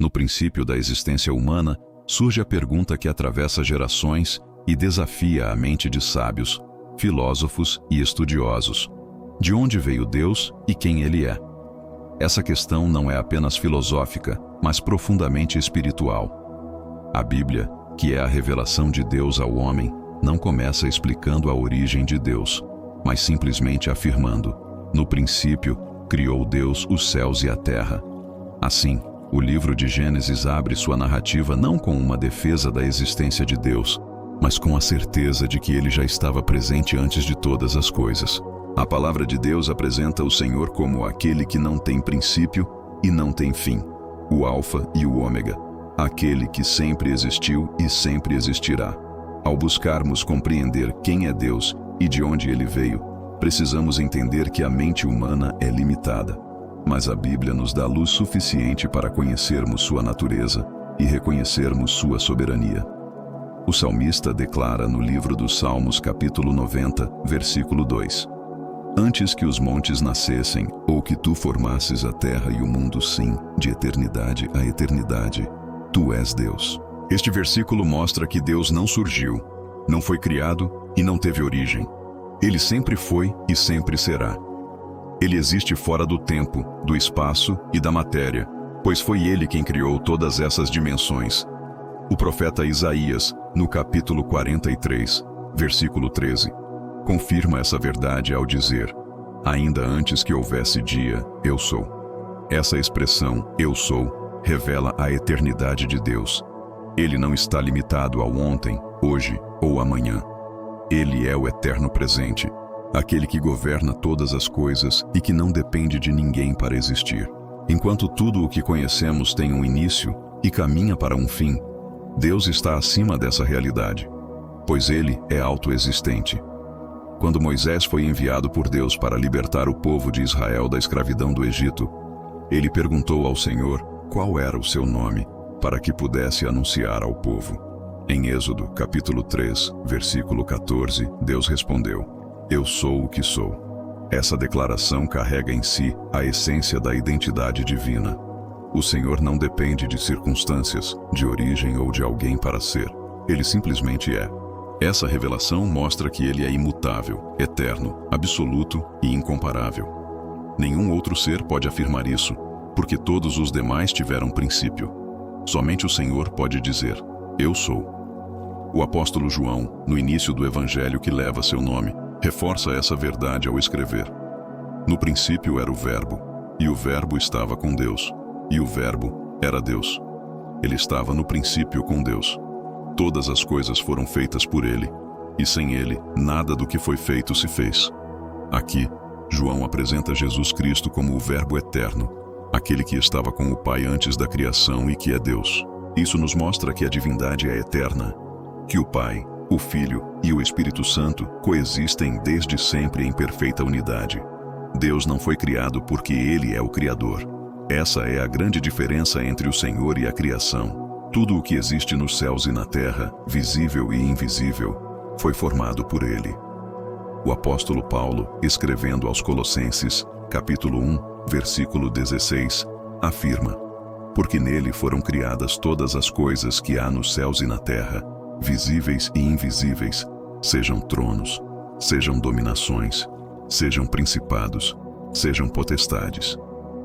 No princípio da existência humana, surge a pergunta que atravessa gerações e desafia a mente de sábios, filósofos e estudiosos. De onde veio Deus e quem Ele é? Essa questão não é apenas filosófica, mas profundamente espiritual. A Bíblia, que é a revelação de Deus ao homem, não começa explicando a origem de Deus, mas simplesmente afirmando: no princípio, criou Deus os céus e a terra. Assim, o livro de Gênesis abre sua narrativa não com uma defesa da existência de Deus, mas com a certeza de que Ele já estava presente antes de todas as coisas. A palavra de Deus apresenta o Senhor como aquele que não tem princípio e não tem fim, o Alfa e o Ômega, aquele que sempre existiu e sempre existirá. Ao buscarmos compreender quem é Deus e de onde Ele veio, precisamos entender que a mente humana é limitada, mas a Bíblia nos dá luz suficiente para conhecermos sua natureza e reconhecermos sua soberania. O salmista declara no livro dos Salmos, capítulo 90, versículo 2: Antes que os montes nascessem, ou que tu formasses a terra e o mundo, sim, de eternidade a eternidade, tu és Deus. Este versículo mostra que Deus não surgiu, não foi criado e não teve origem. Ele sempre foi e sempre será. Ele existe fora do tempo, do espaço e da matéria, pois foi Ele quem criou todas essas dimensões. O profeta Isaías, no capítulo 43, versículo 13, confirma essa verdade ao dizer: ainda antes que houvesse dia, eu sou. Essa expressão, eu sou, revela a eternidade de Deus. Ele não está limitado ao ontem, hoje ou amanhã. Ele é o eterno presente, aquele que governa todas as coisas e que não depende de ninguém para existir. Enquanto tudo o que conhecemos tem um início e caminha para um fim, Deus está acima dessa realidade, pois Ele é autoexistente. Quando Moisés foi enviado por Deus para libertar o povo de Israel da escravidão do Egito, ele perguntou ao Senhor qual era o seu nome, para que pudesse anunciar ao povo. Em Êxodo, capítulo 3, versículo 14, Deus respondeu: Eu sou o que sou. Essa declaração carrega em si a essência da identidade divina. O Senhor não depende de circunstâncias, de origem ou de alguém para ser. Ele simplesmente é. Essa revelação mostra que Ele é imutável, eterno, absoluto e incomparável. Nenhum outro ser pode afirmar isso, porque todos os demais tiveram princípio. Somente o Senhor pode dizer: Eu sou. O apóstolo João, no início do evangelho que leva seu nome, reforça essa verdade ao escrever: No princípio era o Verbo, e o Verbo estava com Deus, e o Verbo era Deus. Ele estava no princípio com Deus. Todas as coisas foram feitas por Ele, e sem Ele, nada do que foi feito se fez. Aqui, João apresenta Jesus Cristo como o Verbo eterno, aquele que estava com o Pai antes da criação e que é Deus. Isso nos mostra que a divindade é eterna, que o Pai, o Filho e o Espírito Santo coexistem desde sempre em perfeita unidade. Deus não foi criado porque Ele é o Criador. Essa é a grande diferença entre o Senhor e a criação. Tudo o que existe nos céus e na terra, visível e invisível, foi formado por Ele. O apóstolo Paulo, escrevendo aos Colossenses, capítulo 1, versículo 16, afirma: Porque nele foram criadas todas as coisas que há nos céus e na terra, visíveis e invisíveis, sejam tronos, sejam dominações, sejam principados, sejam potestades.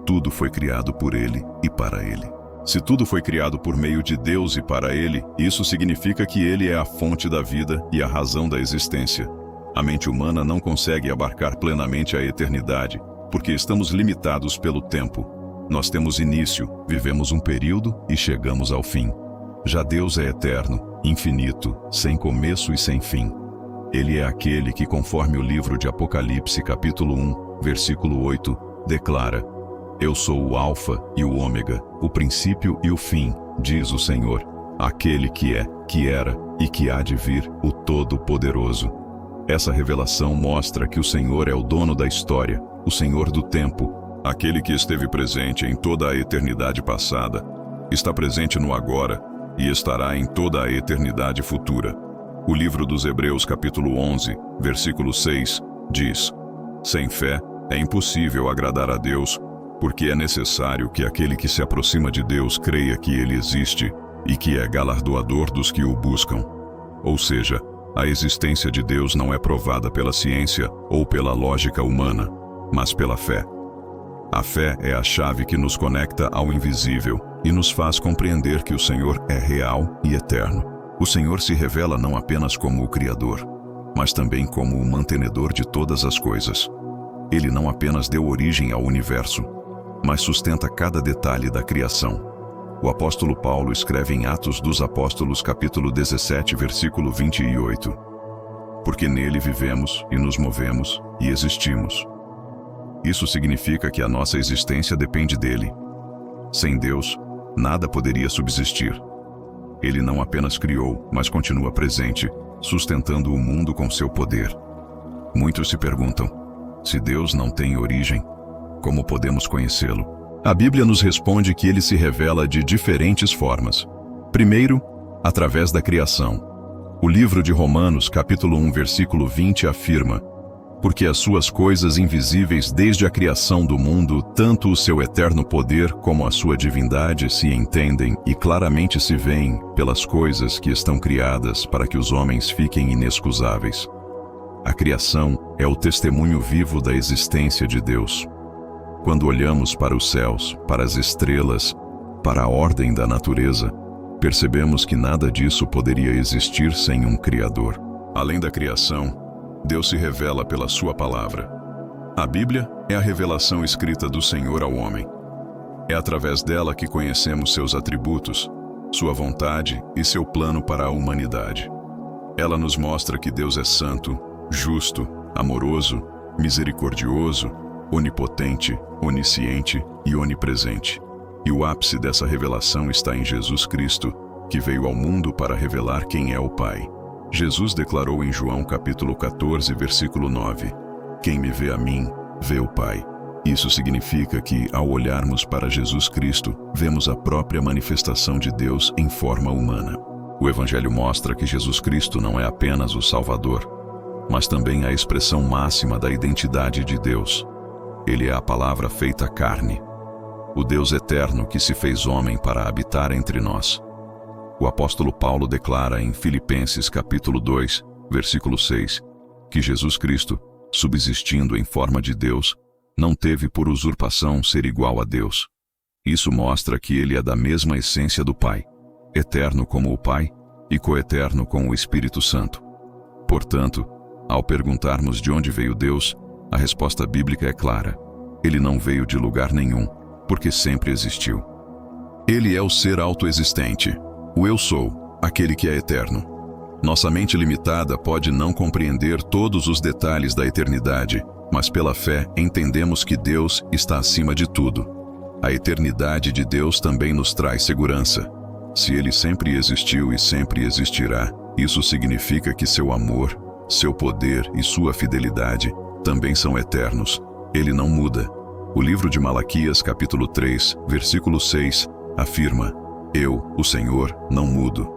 Tudo foi criado por Ele e para Ele. Se tudo foi criado por meio de Deus e para Ele, isso significa que Ele é a fonte da vida e a razão da existência. A mente humana não consegue abarcar plenamente a eternidade, porque estamos limitados pelo tempo. Nós temos início, vivemos um período e chegamos ao fim. Já Deus é eterno, infinito, sem começo e sem fim. Ele é aquele que, conforme o livro de Apocalipse, capítulo 1, versículo 8, declara: Eu sou o Alfa e o Ômega, o princípio e o fim, diz o Senhor, aquele que é, que era e que há de vir, o Todo-Poderoso. Essa revelação mostra que o Senhor é o dono da história, o Senhor do tempo, aquele que esteve presente em toda a eternidade passada, está presente no agora e estará em toda a eternidade futura. O livro dos Hebreus, capítulo 11, versículo 6, diz: Sem fé é impossível agradar a Deus, Porque é necessário que aquele que se aproxima de Deus creia que ele existe e que é galardoador dos que o buscam. Ou seja, a existência de Deus não é provada pela ciência ou pela lógica humana, mas pela fé. A fé é a chave que nos conecta ao invisível e nos faz compreender que o Senhor é real e eterno. O Senhor se revela não apenas como o Criador, mas também como o mantenedor de todas as coisas. Ele não apenas deu origem ao universo, mas sustenta cada detalhe da criação. O apóstolo Paulo escreve em Atos dos Apóstolos, capítulo 17, versículo 28. Porque nele vivemos e nos movemos e existimos. Isso significa que a nossa existência depende dele. Sem Deus, nada poderia subsistir. Ele não apenas criou, mas continua presente, sustentando o mundo com seu poder. Muitos se perguntam, se Deus não tem origem, como podemos conhecê-lo? A Bíblia nos responde que ele se revela de diferentes formas. Primeiro, através da criação. O livro de Romanos, capítulo 1, versículo 20, afirma: porque as suas coisas invisíveis desde a criação do mundo, tanto o seu eterno poder como a sua divindade se entendem e claramente se veem pelas coisas que estão criadas para que os homens fiquem inexcusáveis. A criação é o testemunho vivo da existência de Deus. Quando olhamos para os céus, para as estrelas, para a ordem da natureza, percebemos que nada disso poderia existir sem um Criador. Além da criação, Deus se revela pela sua palavra. A Bíblia é a revelação escrita do Senhor ao homem. É através dela que conhecemos seus atributos, sua vontade e seu plano para a humanidade. Ela nos mostra que Deus é santo, justo, amoroso, misericordioso, onipotente, onisciente e onipresente. E o ápice dessa revelação está em Jesus Cristo, que veio ao mundo para revelar quem é o Pai. Jesus declarou em João capítulo 14, versículo 9: quem me vê a mim, vê o Pai. Isso significa que, ao olharmos para Jesus Cristo, vemos a própria manifestação de Deus em forma humana. O Evangelho mostra que Jesus Cristo não é apenas o Salvador, mas também a expressão máxima da identidade de Deus. Ele é a palavra feita carne, o Deus eterno que se fez homem para habitar entre nós. O apóstolo Paulo declara em Filipenses capítulo 2, versículo 6, que Jesus Cristo, subsistindo em forma de Deus, não teve por usurpação ser igual a Deus. Isso mostra que ele é da mesma essência do Pai, eterno como o Pai e coeterno com o Espírito Santo. Portanto, ao perguntarmos de onde veio Deus, a resposta bíblica é clara: ele não veio de lugar nenhum, porque sempre existiu. Ele é o ser autoexistente, o Eu Sou, aquele que é eterno. Nossa mente limitada pode não compreender todos os detalhes da eternidade, mas pela fé entendemos que Deus está acima de tudo. A eternidade de Deus também nos traz segurança. Se ele sempre existiu e sempre existirá, isso significa que seu amor, seu poder e sua fidelidade também são eternos. Ele não muda. O livro de Malaquias, capítulo 3, versículo 6, afirma: eu, o Senhor, não mudo.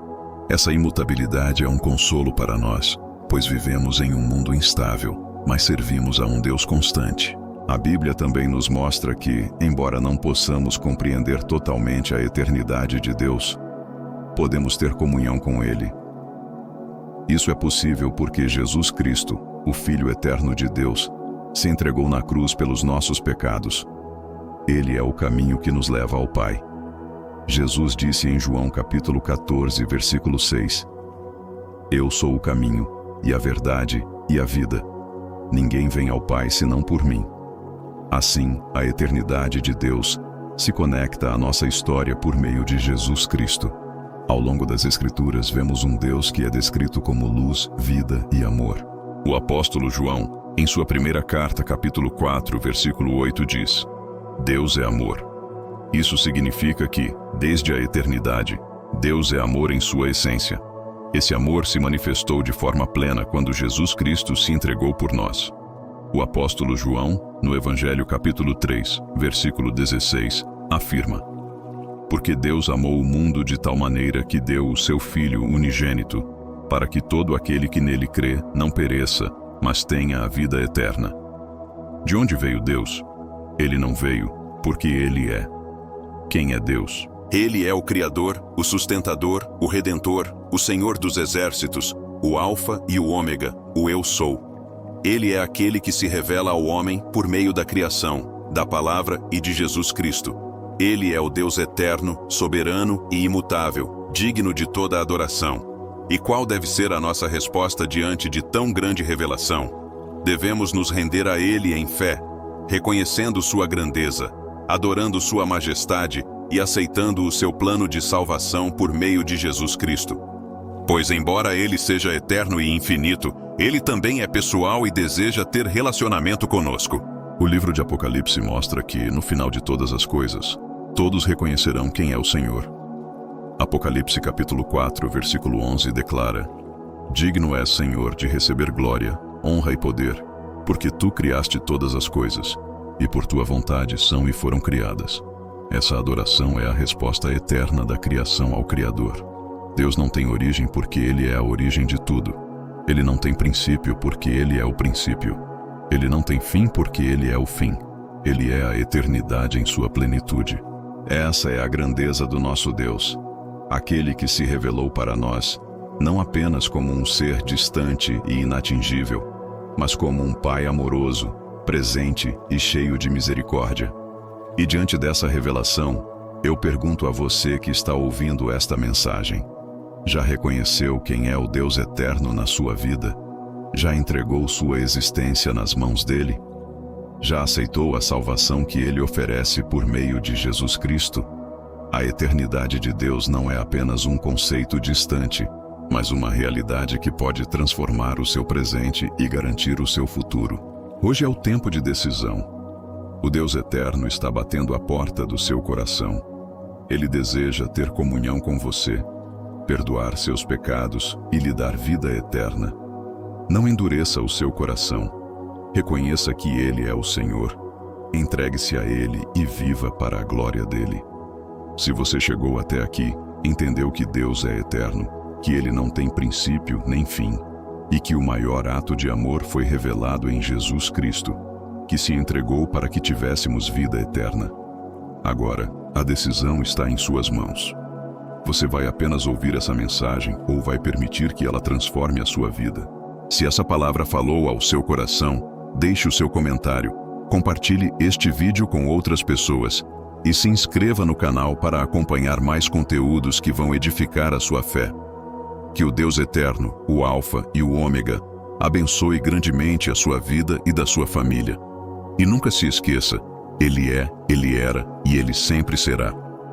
Essa imutabilidade é um consolo para nós, pois vivemos em um mundo instável, mas servimos a um Deus constante. A Bíblia também nos mostra que, embora não possamos compreender totalmente a eternidade de Deus, podemos ter comunhão com Ele. Isso é possível porque Jesus Cristo, o Filho eterno de Deus, se entregou na cruz pelos nossos pecados. Ele é o caminho que nos leva ao Pai. Jesus disse em João capítulo 14, versículo 6: eu sou o caminho, e a verdade, e a vida. Ninguém vem ao Pai senão por mim. Assim, a eternidade de Deus se conecta à nossa história por meio de Jesus Cristo. Ao longo das Escrituras, vemos um Deus que é descrito como luz, vida e amor. O apóstolo João, em sua primeira carta, capítulo 4, versículo 8, diz: Deus é amor. Isso significa que, desde a eternidade, Deus é amor em sua essência. Esse amor se manifestou de forma plena quando Jesus Cristo se entregou por nós. O apóstolo João, no Evangelho capítulo 3, versículo 16, afirma: porque Deus amou o mundo de tal maneira que deu o seu Filho unigênito, para que todo aquele que nele crê não pereça, mas tenha a vida eterna. De onde veio Deus? Ele não veio, porque Ele é. Quem é Deus? Ele é o Criador, o Sustentador, o Redentor, o Senhor dos Exércitos, o Alfa e o Ômega, o Eu Sou. Ele é aquele que se revela ao homem por meio da criação, da Palavra e de Jesus Cristo. Ele é o Deus eterno, soberano e imutável, digno de toda a adoração. E qual deve ser a nossa resposta diante de tão grande revelação? Devemos nos render a Ele em fé, reconhecendo sua grandeza, adorando sua majestade e aceitando o seu plano de salvação por meio de Jesus Cristo. Pois embora Ele seja eterno e infinito, Ele também é pessoal e deseja ter relacionamento conosco. O livro de Apocalipse mostra que, no final de todas as coisas, todos reconhecerão quem é o Senhor. Apocalipse capítulo 4, versículo 11 declara: Digno és, Senhor, de receber glória, honra e poder, porque Tu criaste todas as coisas, e por Tua vontade são e foram criadas. Essa adoração é a resposta eterna da criação ao Criador. Deus não tem origem porque Ele é a origem de tudo. Ele não tem princípio porque Ele é o princípio. Ele não tem fim porque Ele é o fim. Ele é a eternidade em sua plenitude. Essa é a grandeza do nosso Deus, aquele que se revelou para nós, não apenas como um ser distante e inatingível, mas como um Pai amoroso, presente e cheio de misericórdia. E diante dessa revelação, eu pergunto a você que está ouvindo esta mensagem: já reconheceu quem é o Deus eterno na sua vida? Já entregou sua existência nas mãos dele? Já aceitou a salvação que ele oferece por meio de Jesus Cristo? A eternidade de Deus não é apenas um conceito distante, mas uma realidade que pode transformar o seu presente e garantir o seu futuro. Hoje é o tempo de decisão. O Deus eterno está batendo à porta do seu coração. Ele deseja ter comunhão com você, perdoar seus pecados e lhe dar vida eterna. Não endureça o seu coração. Reconheça que Ele é o Senhor. Entregue-se a Ele e viva para a glória dEle. Se você chegou até aqui, entendeu que Deus é eterno, que Ele não tem princípio nem fim, e que o maior ato de amor foi revelado em Jesus Cristo, que se entregou para que tivéssemos vida eterna. Agora, a decisão está em suas mãos. Você vai apenas ouvir essa mensagem ou vai permitir que ela transforme a sua vida? Se essa palavra falou ao seu coração, deixe o seu comentário, compartilhe este vídeo com outras pessoas e se inscreva no canal para acompanhar mais conteúdos que vão edificar a sua fé. Que o Deus eterno, o Alfa e o Ômega, abençoe grandemente a sua vida e da sua família. E nunca se esqueça, Ele é, Ele era e Ele sempre será.